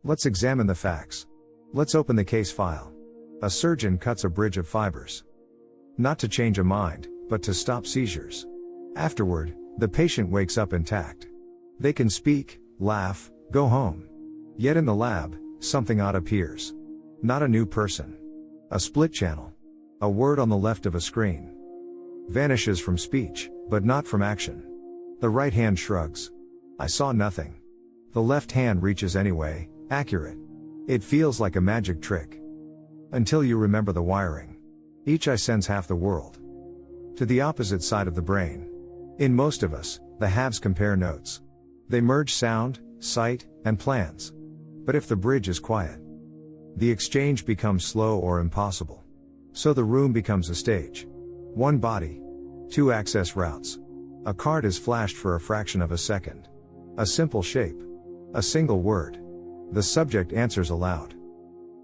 Let's examine the facts. Let's open the case file. A surgeon cuts a bridge of fibers. Not to change a mind, but to stop seizures. Afterward, the patient wakes up intact. They can speak, laugh, go home. Yet in the lab, something odd appears. Not a new person. A split channel. A word on the left of a screen. Vanishes from speech, but not from action. The right hand shrugs. I saw nothing. The left hand reaches anyway, accurate. It feels like a magic trick. Until you remember the wiring. Each eye sends half the world to the opposite side of the brain. In most of us, the halves compare notes. They merge sound, sight, and plans. But if the bridge is quiet, the exchange becomes slow or impossible. So the room becomes a stage. One body. Two access routes. A card is flashed for a fraction of a second. A simple shape. A single word. The subject answers aloud.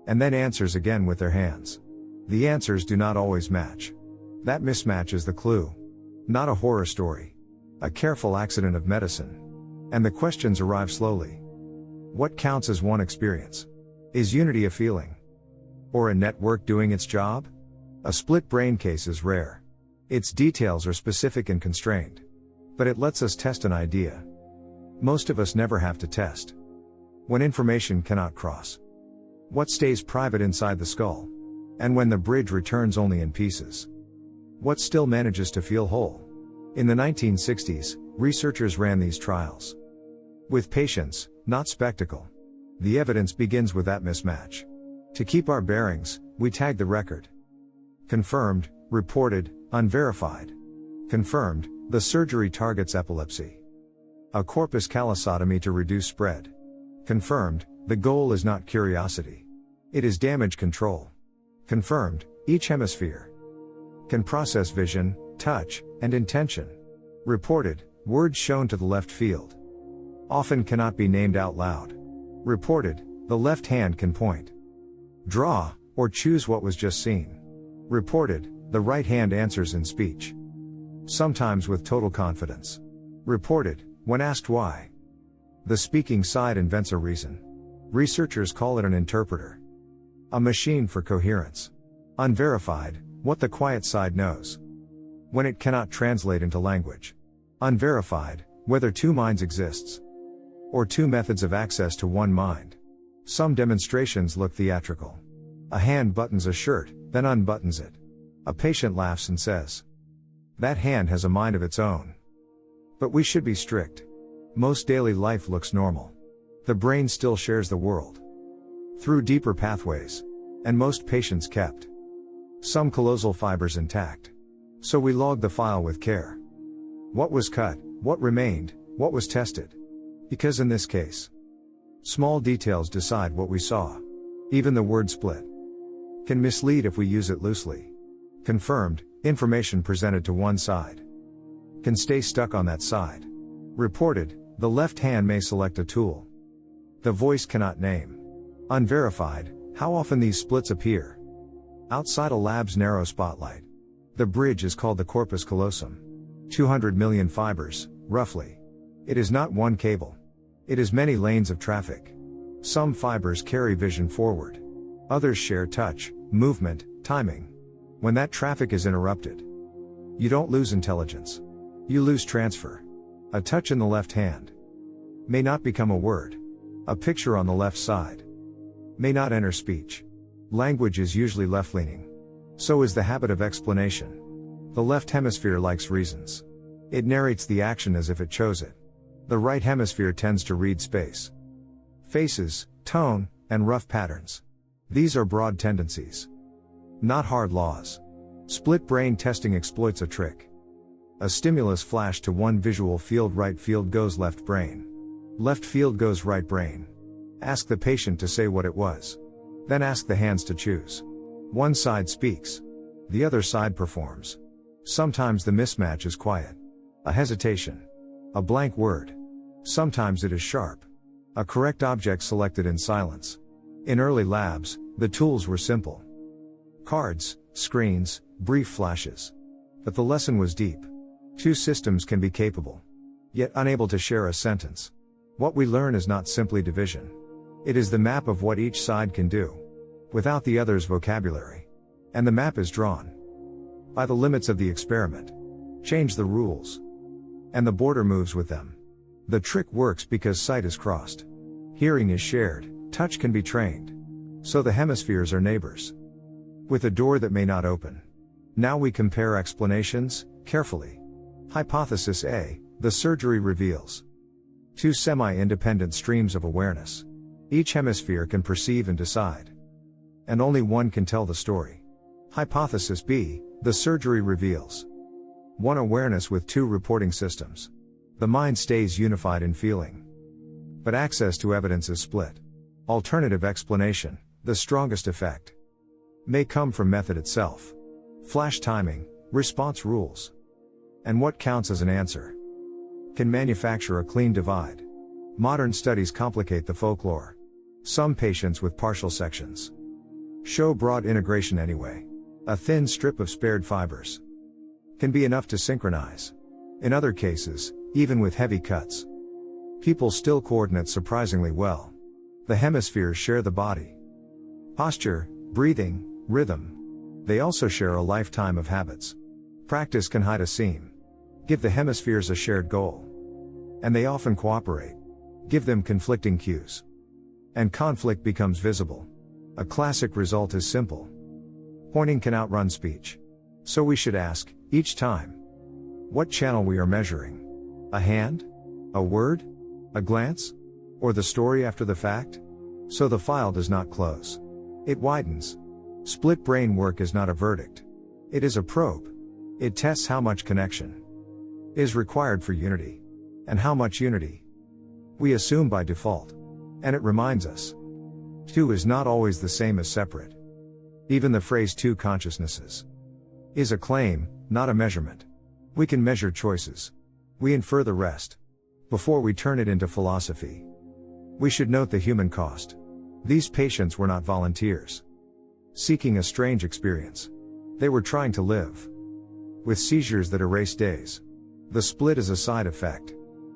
And then answers again with their hands. The answers do not always match. That mismatch is the clue. Not a horror story. A careful accident of medicine. And the questions arrive slowly. What counts as one experience? Is unity a feeling? Or a network doing its job? A split brain case is rare. Its details are specific and constrained. But it lets us test an idea. Most of us never have to test. When information cannot cross. What stays private inside the skull? And when the bridge returns only in pieces? What still manages to feel whole? In the 1960s, researchers ran these trials. With patients, not spectacle. The evidence begins with that mismatch. To keep our bearings, we tag the record. Confirmed, reported, unverified. Confirmed, the surgery targets epilepsy. A corpus callosotomy to reduce spread. Confirmed, the goal is not curiosity. It is damage control. Confirmed, each hemisphere can process vision, touch, and intention. Reported, words shown to the left field. Often cannot be named out loud. Reported, the left hand can point, draw, or choose what was just seen. Reported, the right hand answers in speech. Sometimes with total confidence. Reported, when asked why. The speaking side invents a reason. Researchers call it an interpreter. A machine for coherence. Unverified, what the quiet side knows. When it cannot translate into language. Unverified, whether two minds exists. Or two methods of access to one mind. Some demonstrations look theatrical. A hand buttons a shirt, then unbuttons it. A patient laughs and says, that hand has a mind of its own. But we should be strict. Most daily life looks normal. The brain still shares the world. Through deeper pathways. And most patients kept some callosal fibers intact. So we log the file with care. What was cut, what remained, what was tested. Because in this case, small details decide what we saw. Even the word split can mislead if we use it loosely. Confirmed, information presented to one side can stay stuck on that side. Reported, the left hand may select a tool the voice cannot name. Unverified, how often these splits appear outside a lab's narrow spotlight. The bridge is called the corpus callosum. 200 million fibers, roughly. It is not one cable. It is many lanes of traffic. Some fibers carry vision forward. Others share touch, movement, timing. When that traffic is interrupted, you don't lose intelligence. You lose transfer. A touch in the left hand may not become a word. A picture on the left side may not enter speech. Language is usually left-leaning. So is the habit of explanation. The left hemisphere likes reasons. It narrates the action as if it chose it. The right hemisphere tends to read space, faces, tone, and rough patterns. These are broad tendencies, not hard laws. Split brain testing exploits a trick. A stimulus flash to one visual field, right field goes left brain. Left field goes right brain. Ask the patient to say what it was. Then ask the hands to choose. One side speaks. The other side performs. Sometimes the mismatch is quiet. A hesitation. A blank word. Sometimes it is sharp. A correct object selected in silence. In early labs, the tools were simple. Cards, screens, brief flashes. But the lesson was deep. Two systems can be capable, yet unable to share a sentence. What we learn is not simply division. It is the map of what each side can do, without the other's vocabulary. And the map is drawn by the limits of the experiment. Change the rules, and the border moves with them. The trick works because sight is crossed. Hearing is shared, touch can be trained. So the hemispheres are neighbors, with a door that may not open. Now we compare explanations, carefully. Hypothesis A, the surgery reveals two semi-independent streams of awareness. Each hemisphere can perceive and decide, and only one can tell the story. Hypothesis B, the surgery reveals one awareness with two reporting systems. The mind stays unified in feeling, but access to evidence is split. Alternative explanation, the strongest effect may come from method itself. Flash timing, response rules, and what counts as an answer can manufacture a clean divide. Modern studies complicate the folklore. Some patients with partial sections show broad integration anyway. A thin strip of spared fibers can be enough to synchronize. In other cases, even with heavy cuts, people still coordinate surprisingly well. The hemispheres share the body, posture, breathing, rhythm. They also share a lifetime of habits. Practice can hide a seam. Give the hemispheres a shared goal, and they often cooperate. Give them conflicting cues, and conflict becomes visible. A classic result is simple. Pointing can outrun speech. So we should ask, each time, what channel we are measuring. A hand? A word? A glance? Or the story after the fact? So the file does not close. It widens. Split brain work is not a verdict. It is a probe. It tests how much connection is required for unity, and how much unity we assume by default. And it reminds us, two is not always the same as separate. Even the phrase two consciousnesses is a claim, not a measurement. We can measure choices. We infer the rest before we turn it into philosophy. We should note the human cost. These patients were not volunteers seeking a strange experience. They were trying to live with seizures that erase days. The split is a side effect.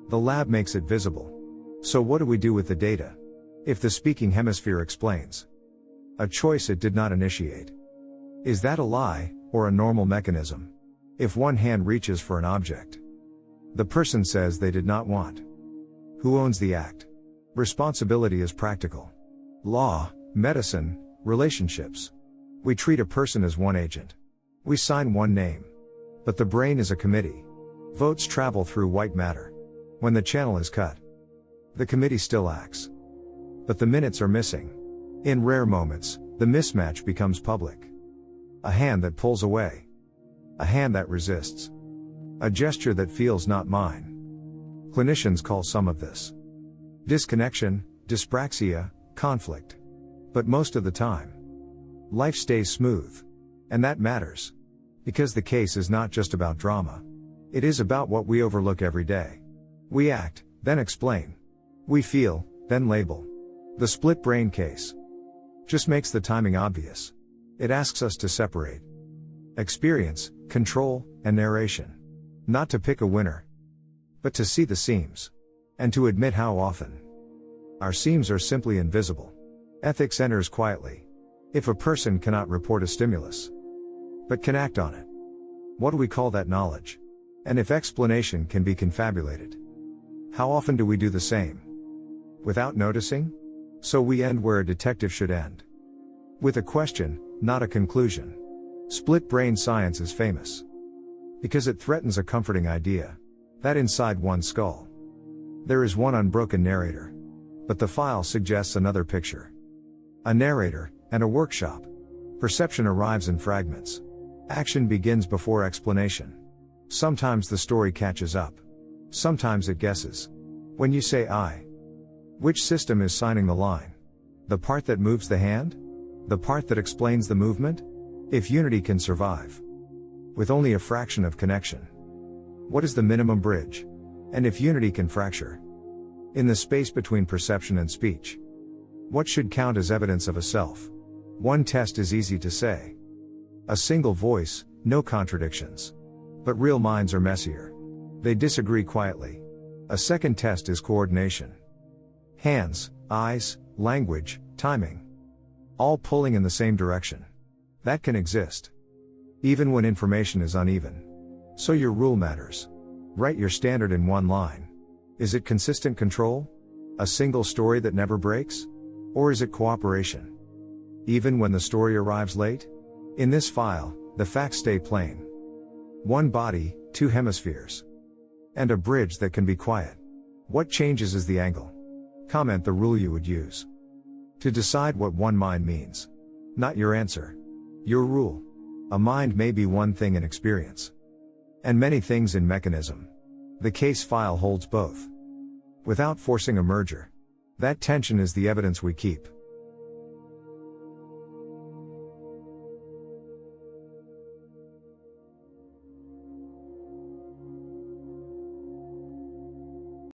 The lab makes it visible. So what do we do with the data? If the speaking hemisphere explains a choice it did not initiate, is that a lie, or a normal mechanism? If one hand reaches for an object the person says they did not want, who owns the act? Responsibility is practical. Law, medicine, relationships. We treat a person as one agent. We sign one name. But the brain is a committee. Votes travel through white matter. When the channel is cut, the committee still acts, but the minutes are missing. In rare moments, the mismatch becomes public. A hand that pulls away. A hand that resists. A gesture that feels not mine. Clinicians call some of this disconnection, dyspraxia, conflict. But most of the time, life stays smooth. And that matters. Because the case is not just about drama. It is about what we overlook every day. We act, then explain. We feel, then label. The split brain case just makes the timing obvious. It asks us to separate experience, control, and narration. Not to pick a winner, but to see the seams. And to admit how often our seams are simply invisible. Ethics enters quietly. If a person cannot report a stimulus, but can act on it, what do we call that knowledge? And if explanation can be confabulated, how often do we do the same without noticing? So we end where a detective should end, with a question, not a conclusion. Split brain science is famous because it threatens a comforting idea that inside one skull there is one unbroken narrator, but the file suggests another picture. A narrator and a workshop. Perception arrives in fragments. Action begins before explanation. Sometimes the story catches up. Sometimes it guesses. When you say I, which system is signing the line? The part that moves the hand? The part that explains the movement? If unity can survive with only a fraction of connection, what is the minimum bridge? And if unity can fracture in the space between perception and speech, what should count as evidence of a self? One test is easy to say. A single voice, no contradictions. But real minds are messier. They disagree quietly. A second test is coordination. Hands, eyes, language, timing. All pulling in the same direction. That can exist. Even when information is uneven. So your rule matters. Write your standard in one line. Is it consistent control? A single story that never breaks? Or is it cooperation? Even when the story arrives late? In this file, the facts stay plain. One body, two hemispheres. And a bridge that can be quiet. What changes is the angle. Comment the rule you would use. To decide what one mind means. Not your answer. Your rule. A mind may be one thing in experience. And many things in mechanism. The case file holds both. Without forcing a merger. That tension is the evidence we keep.